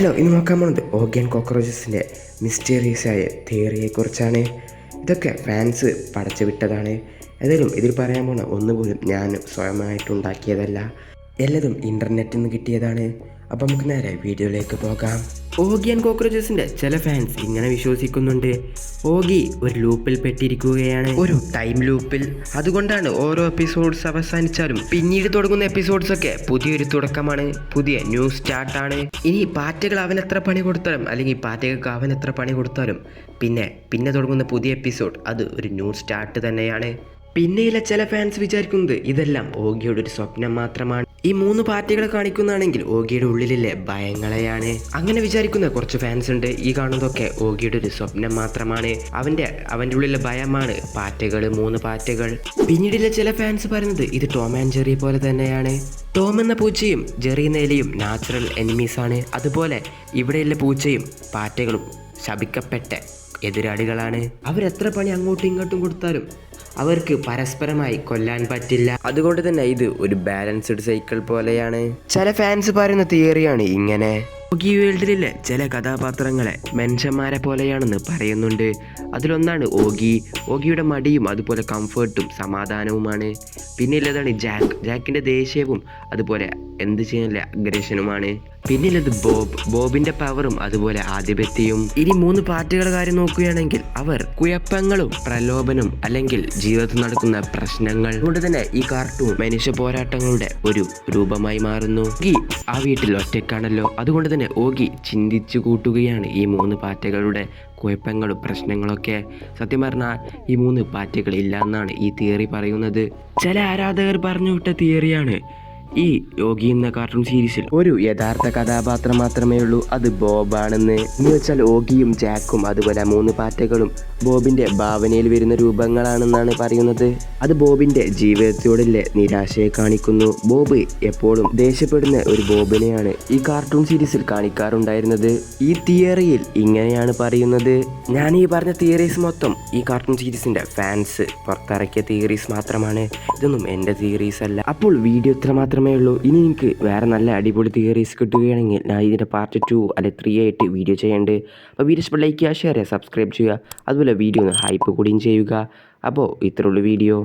Hello, ഇന്ന് നോക്കാൻ പോകുന്നത് ഓഗി ആൻഡ് കോക്രോച്ചസിൻ്റെ മിസ്റ്റീരിയസായ തിയറിയെക്കുറിച്ചാണ്. ഇതൊക്കെ ഫാൻസ് പടച്ചു വിട്ടതാണ്. ഏതായാലും ഇതിൽ പറയാൻ പോകുന്ന ഒന്നുപോലും ഞാൻ സ്വയമായിട്ടുണ്ടാക്കിയതല്ല, എല്ലതും ഇൻ്റർനെറ്റിൽ നിന്ന് കിട്ടിയതാണ്. അപ്പം നമുക്ക് നേരെ വീഡിയോയിലേക്ക് പോകാം. ഓഗി ആൻഡ് കോക്രോച്ചസിൻ്റെ ചില ഫാൻസ് ഇങ്ങനെ വിശ്വസിക്കുന്നുണ്ട്, ഓഗി ഒരു ലൂപ്പിൽ പെട്ടിരിക്കുകയാണ്, ഒരു ടൈം ലൂപ്പിൽ. അതുകൊണ്ടാണ് ഓരോ എപ്പിസോഡ്സ് അവസാനിച്ചാലും പിന്നീട് തുടങ്ങുന്ന എപ്പിസോഡ്സൊക്കെ പുതിയൊരു തുടക്കമാണ്, പുതിയ ന്യൂ സ്റ്റാർട്ടാണ്. ഇനി പാറ്റകൾ അവൻ എത്ര പണി കൊടുത്താലും, അല്ലെങ്കിൽ പാറ്റകൾക്ക് അവൻ എത്ര പണി കൊടുത്താലും പിന്നെ തുടങ്ങുന്ന പുതിയ എപ്പിസോഡ് അത് ഒരു ന്യൂ സ്റ്റാർട്ട് തന്നെയാണ്. പിന്നെയുള്ള ചില ഫാൻസ് വിചാരിക്കുന്നത് ഇതെല്ലാം ഓഗിയുടെ ഒരു സ്വപ്നം മാത്രമാണ്. ഈ 3 പാർട്ടികളെ കാണിക്കുന്നതാണെങ്കിൽ ഓഗിയുടെ ഉള്ളിലെ ഭയങ്ങളെയാണ്. അങ്ങനെ വിചാരിക്കുന്ന കുറച്ച് ഫാൻസ് ഉണ്ട്. ഈ കാണുന്നതൊക്കെ ഓഗിയുടെ ഒരു സ്വപ്നം മാത്രമാണ്, അവൻ്റെ ഉള്ളിലെ ഭയമാണ് പാറ്റകൾ, 3 പാറ്റകൾ. പിന്നീടുള്ള ചില ഫാൻസ് പറയുന്നത് ഇത് ടോം ആൻഡ് ജെറി പോലെ തന്നെയാണ്. ടോം എന്ന പൂച്ചയും ജെറി എന്ന എലിയും നാച്ചുറൽ എനിമീസാണ്. അതുപോലെ ഇവിടെയുള്ള പൂച്ചയും പാറ്റകളും ശപിക്കപ്പെട്ട എതിരാളികളാണ്. അവരെത്ര പണി അങ്ങോട്ടും ഇങ്ങോട്ടും കൊടുത്താലും അവർക്ക് പരസ്പരമായി കൊല്ലാൻ പറ്റില്ല. അതുകൊണ്ട് തന്നെ ഇത് ഒരു ബാലൻസ്ഡ് സൈക്കിൾ പോലെയാണ്. ചില ഫാൻസ് പറയുന്ന തിയറിയാണ് ഇങ്ങനെ, ഓഗി വേൾഡിലെ ചില കഥാപാത്രങ്ങളെ മനുഷ്യന്മാരെ പോലെയാണെന്ന് പറയുന്നുണ്ട്. അതിലൊന്നാണ് ഓഗിയുടെ മടിയും അതുപോലെ കംഫേർട്ടും സമാധാനവുമാണ്. പിന്നെയുള്ളതാണ് ജാക്കിൻ്റെ ദേഷ്യവും അതുപോലെ എന്ത് ചെയ്യാനുള്ള അഗ്രഷനുമാണ്. പിന്നെയുള്ളത് ബോബിൻ്റെ പവറും അതുപോലെ ആധിപത്യവും. ഇനി 3 പാർട്ടികളുടെ കാര്യം നോക്കുകയാണെങ്കിൽ അവർ കുഴപ്പങ്ങളും പ്രലോഭനം അല്ലെങ്കിൽ ജീവിതത്തിൽ നടക്കുന്ന പ്രശ്നങ്ങൾ. അതുകൊണ്ട് തന്നെ ഈ കാർട്ടൂൺ മനുഷ്യ പോരാട്ടങ്ങളുടെ ഒരു രൂപമായി മാറുന്നു. ഓഗി ആ വീട്ടിൽ ഒറ്റയ്ക്കാണല്ലോ, അതുകൊണ്ട് തന്നെ ഓഗി ചിന്തിച്ചു കൂട്ടുകയാണ് ഈ 3 പാറ്റകളുടെ കുഴപ്പങ്ങളും പ്രശ്നങ്ങളൊക്കെ. സത്യം പറഞ്ഞാൽ ഈ 3 പാറ്റകൾ ഇല്ല എന്നാണ് ഈ തിയറി പറയുന്നത്. ചില ആരാധകർ പറഞ്ഞു വിട്ട തിയറിയാണ് ഈ ഓഗി എന്ന കാർട്ടൂൺ സീരീസിൽ ഒരു യഥാർത്ഥ കഥാപാത്രം മാത്രമേ ഉള്ളൂ, അത് ബോബാണെന്ന്. എന്ന് വെച്ചാൽ ഓഗിയും ജാക്കും അതുപോലെ 3 പാറ്റകളും ബോബിൻ്റെ ഭാവനയിൽ വരുന്ന രൂപങ്ങളാണെന്നാണ് പറയുന്നത്. അത് ബോബിൻ്റെ ജീവിതത്തോടുള്ള നിരാശയെ കാണിക്കുന്നു. ബോബ് എപ്പോഴും ദേഷ്യപ്പെടുന്ന ഒരു ബോബിനെയാണ് ഈ കാർട്ടൂൺ സീരീസിൽ കാണിക്കാറുണ്ടായിരുന്നത്. ഈ തിയറിയിൽ ഇങ്ങനെയാണ് പറയുന്നത്. ഞാൻ ഈ പറഞ്ഞ തിയറീസ് മൊത്തം ഈ കാർട്ടൂൺ സീരീസിൻ്റെ ഫാൻസ് പുറത്തിറക്കിയ തിയറീസ് മാത്രമാണ്, ഇതൊന്നും എൻ്റെ തിയറീസ് അല്ല. അപ്പോൾ വീഡിയോ ഇത്ര മാത്രമേ ഉള്ളൂ. ഇനി നിങ്ങൾക്ക് വേറെ നല്ല അടിപൊളി തിയറീസ് കിട്ടുകയാണെങ്കിൽ ഞാൻ ഇതിൻ്റെ പാർട്ട് 2 അല്ലെങ്കിൽ 3 ആയിട്ട് വീഡിയോ ചെയ്യേണ്ടത്. അപ്പോൾ വീഡിയോ ഇഷ്ടപ്പെട്ട ലൈക്ക് ചെയ്യുക, ഷെയർ ചെയ്യുക, സബ്സ്ക്രൈബ് ചെയ്യുക, അതുപോലെ വീഡിയോ ഒന്ന് ഹൈപ്പ് കൂടിയും ചെയ്യുക. അപ്പോൾ ഇത്രയുള്ളൂ വീഡിയോ.